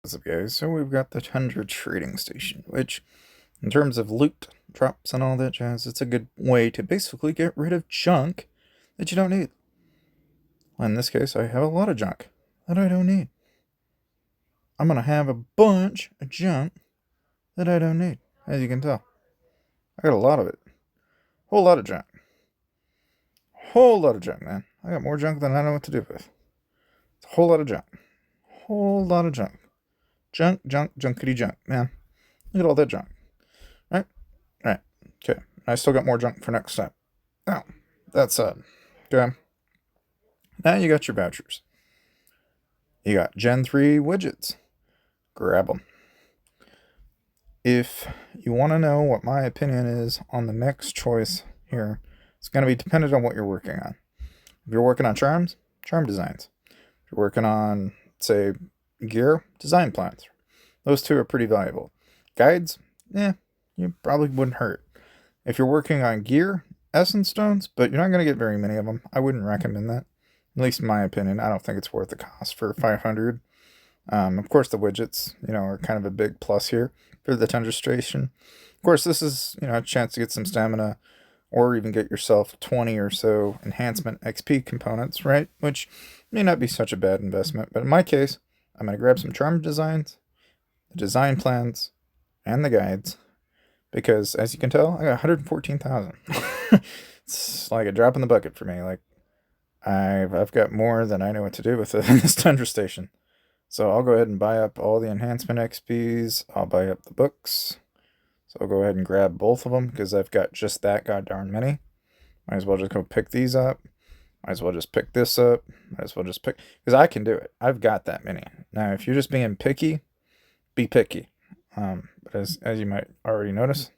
What's up, guys? So we've got the Tundra Trading Station, which, in terms of loot, drops, and all that jazz, it's a good way to basically get rid of junk that you don't need. In this case, I have a lot of junk that I don't need. I'm gonna have a bunch of junk that I don't need, as you can tell. I got a lot of it. Whole lot of junk. Whole lot of junk, man. I got more junk than I know what to do with. It's a whole lot of junk. Whole lot of junk. Junkity junk, man. Look at all that junk. Right? Right. Okay. I still got more junk for next time. Now, that said, okay. Now you got your vouchers. You got Gen 3 widgets. Grab them. If you want to know what my opinion is on the next choice here, it's going to be dependent on what you're working on. If you're working on charms, charm designs. If you're working on, say, gear, design plans. Those two are pretty valuable. Guides, you probably wouldn't hurt. If you're working on gear, essence stones, but you're not going to get very many of them. I wouldn't recommend that. At least in my opinion. I don't think it's worth the cost for 500. Of course, the widgets, are kind of a big plus here for the Tundra Station. Of course, this is, a chance to get some stamina or even get yourself 20 or so enhancement XP components, right? Which may not be such a bad investment. But in my case, I'm going to grab some charm designs, the design plans, and the guides. Because, as you can tell, I got 114,000. It's like a drop in the bucket for me. Like, I've got more than I know what to do with it in this Tundra Station. So I'll go ahead and buy up all the enhancement XPs. I'll buy up the books. So I'll go ahead and grab both of them because I've got just that goddamn many. Might as well just go pick these up. Might as well just pick this up. Might as well just pick... Because I can do it. I've got that many. Now, if you're just being picky, be picky. But as you might already notice,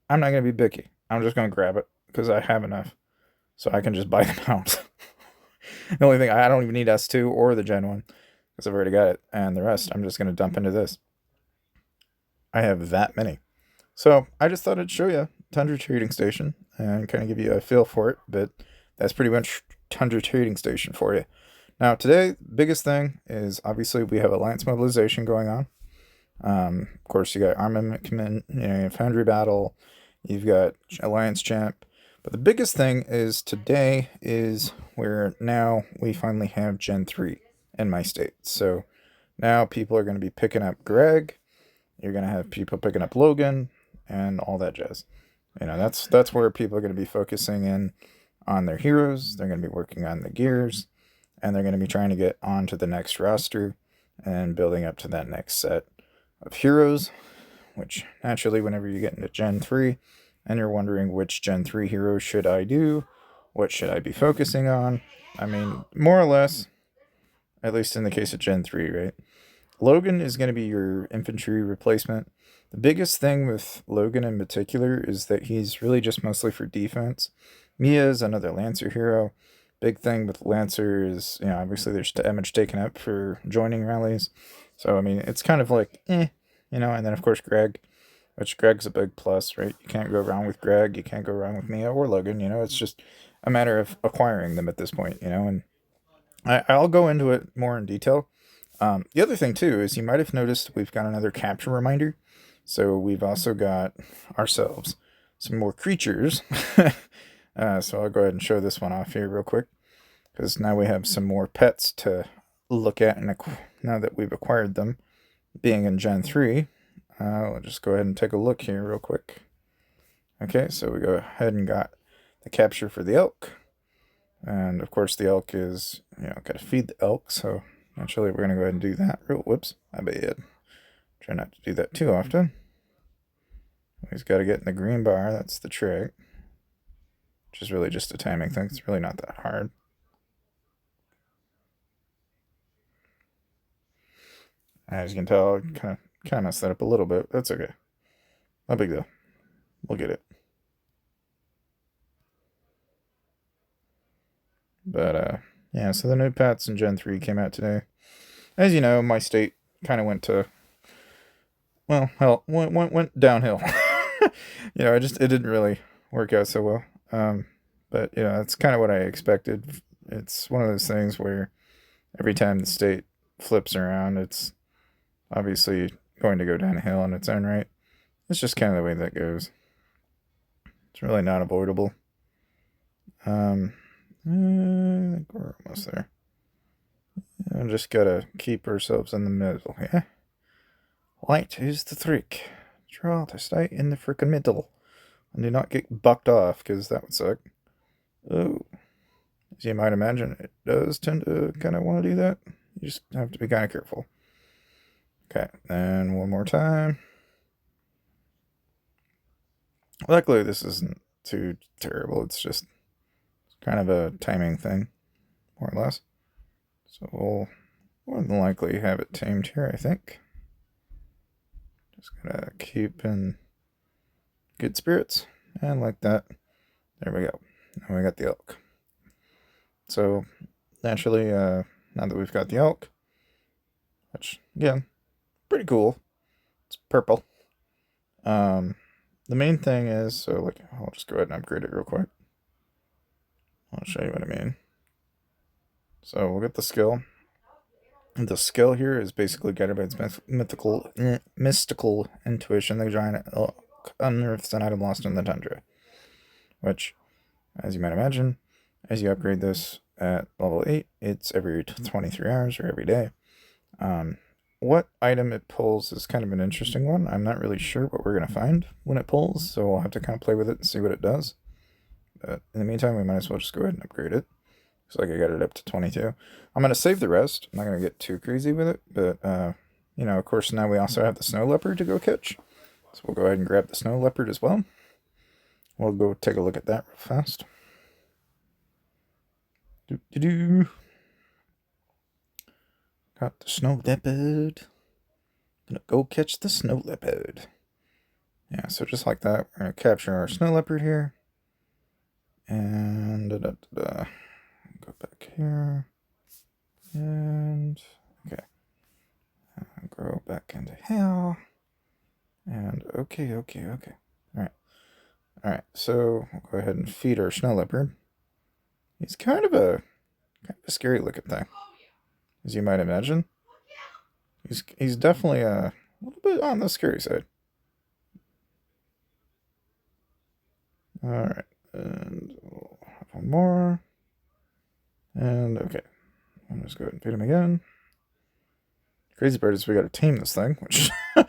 I'm not going to be picky. I'm just going to grab it because I have enough. So I can just buy them out. The only thing, I don't even need S2 or the Gen 1 because I've already got it. And the rest, I'm just going to dump into this. I have that many. So I just thought I'd show you Tundra Trading Station and kind of give you a feel for it. But that's pretty much Tundra Trading Station for you. Now today, the biggest thing is obviously we have Alliance Mobilization going on. Of course, you got Armament Command, you have Foundry Battle, you've got Alliance Champ. But the biggest thing is today is where now we finally have Gen 3 in my state. So now people are going to be picking up Greg. You're going to have people picking up Logan and all that jazz. That's where people are going to be focusing in on their heroes. They're going to be working on the gears. And they're going to be trying to get onto the next roster and building up to that next set of heroes, which naturally whenever you get into Gen 3 and you're wondering which Gen 3 heroes should I do, what should I be focusing on, I mean, more or less, at least in the case of Gen 3, right? Logan is going to be your infantry replacement. The biggest thing with Logan in particular is that he's really just mostly for defense. Mia is another Lancer hero. Big thing with Lancer is, obviously there's damage taken up for joining rallies. So, I mean, it's kind of like, and then, of course, Greg, which Greg's a big plus, right? You can't go wrong with Greg. You can't go wrong with Mia or Logan, It's just a matter of acquiring them at this point, and I'll go into it more in detail. The other thing, too, is you might have noticed we've got another capture reminder. So we've also got ourselves some more creatures. So I'll go ahead and show this one off here real quick. Because now we have some more pets to look at now that we've acquired them. Being in Gen 3, we'll just go ahead and take a look here real quick. Okay, so we go ahead and got the capture for the elk. And of course the elk is, got to feed the elk. So naturally we're going to go ahead and do that. Whoops, I bet. Try not to do that too often. He's got to get in the green bar. That's the trick. Which is really just a timing thing. It's really not that hard. As you can tell, I kind of messed that up a little bit. That's okay. No big deal. We'll get it. But, yeah, so the new pets in Gen 3 came out today. As you know, my state kind of went to, well, hell, went downhill. It didn't really work out so well. But, that's kind of what I expected. It's one of those things where every time the state flips around, it's obviously going to go downhill on its own right. It's just kind of the way that goes. It's really not avoidable. I think we're almost there. And just gotta keep ourselves in the middle, yeah? White is the trick. Try to stay in the frickin' middle. And do not get bucked off, because that would suck. Oh. As you might imagine, it does tend to kind of want to do that. You just have to be kind of careful. Okay, and one more time. Luckily, this isn't too terrible. It's just kind of a timing thing, more or less. So we'll more than likely have it tamed here, I think. Just gotta keep in good spirits. And like that. There we go. Now we got the elk. So, naturally, now that we've got the elk, which, again, pretty cool. It's purple. The main thing is, so, like, I'll just go ahead and upgrade it real quick. I'll show you what I mean. So, we'll get the skill. The skill here is basically guided by its mystical intuition. The giant elk unearths an item lost in the tundra. Which, as you might imagine, as you upgrade this at level 8, it's every 23 hours or every day. What item it pulls is kind of an interesting one. I'm not really sure what we're going to find when it pulls, so we'll have to kind of play with it and see what it does. But in the meantime, we might as well just go ahead and upgrade it. Looks like I got it up to 22. I'm going to save the rest. I'm not going to get too crazy with it, but, you know, of course, now we also have the snow leopard to go catch. So we'll go ahead and grab the snow leopard as well. We'll go take a look at that real fast. Got the snow leopard. Gonna go catch the snow leopard. Yeah, so just like that, we're gonna capture our snow leopard here. And go back here. And okay. Go back into here. And okay. Alright, so we'll go ahead and feed our snow leopard. He's kind of a scary looking thing, as you might imagine. He's definitely a little bit on the scary side. Alright, and we'll have one more. And okay, I'll just go ahead and feed him again. Crazy part is we gotta tame this thing, which I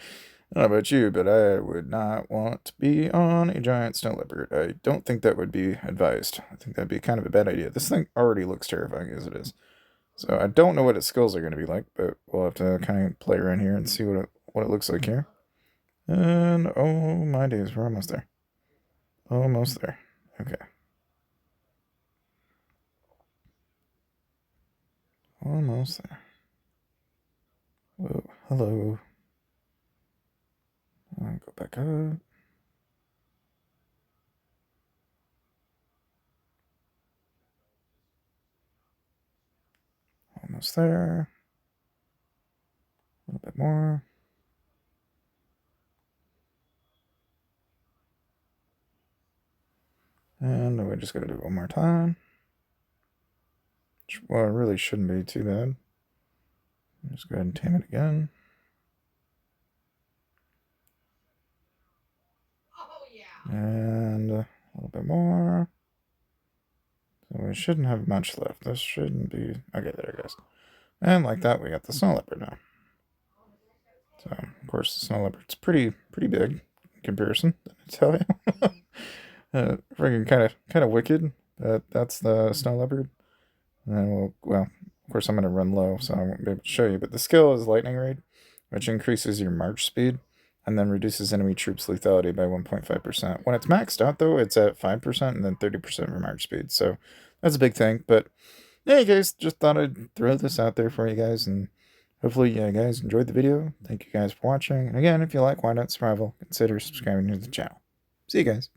don't know about you, but I would not want to be on a giant snow leopard. I don't think that would be advised. I think that'd be kind of a bad idea. This thing already looks terrifying as it is. So I don't know what its skills are going to be like, but we'll have to kind of play around here and see what it looks like here. And oh my days, we're almost there. Almost there. Okay. Almost there. Whoa, hello. I'll go back up. Almost there. A little bit more. And we just gotta do it one more time. Which, well, it really shouldn't be too bad. Just go ahead and tame it again. And a little bit more. So we shouldn't have much left. This shouldn't be... Okay, there it goes. And like that, we got the snow leopard now. So, of course, the snow leopard's pretty big in comparison, I tell you. Freaking kind of wicked. That's the snow leopard. And then well, of course, I'm going to run low, so I won't be able to show you. But the skill is Lightning Raid, which increases your march speed and then reduces enemy troops' lethality by 1.5%. When it's maxed out, though, it's at 5% and then 30% for march speed. So that's a big thing. But yeah, guys, just thought I'd throw this out there for you guys. And hopefully you guys enjoyed the video. Thank you guys for watching. And again, if you like Whiteout Survival, consider subscribing to the channel. See you guys.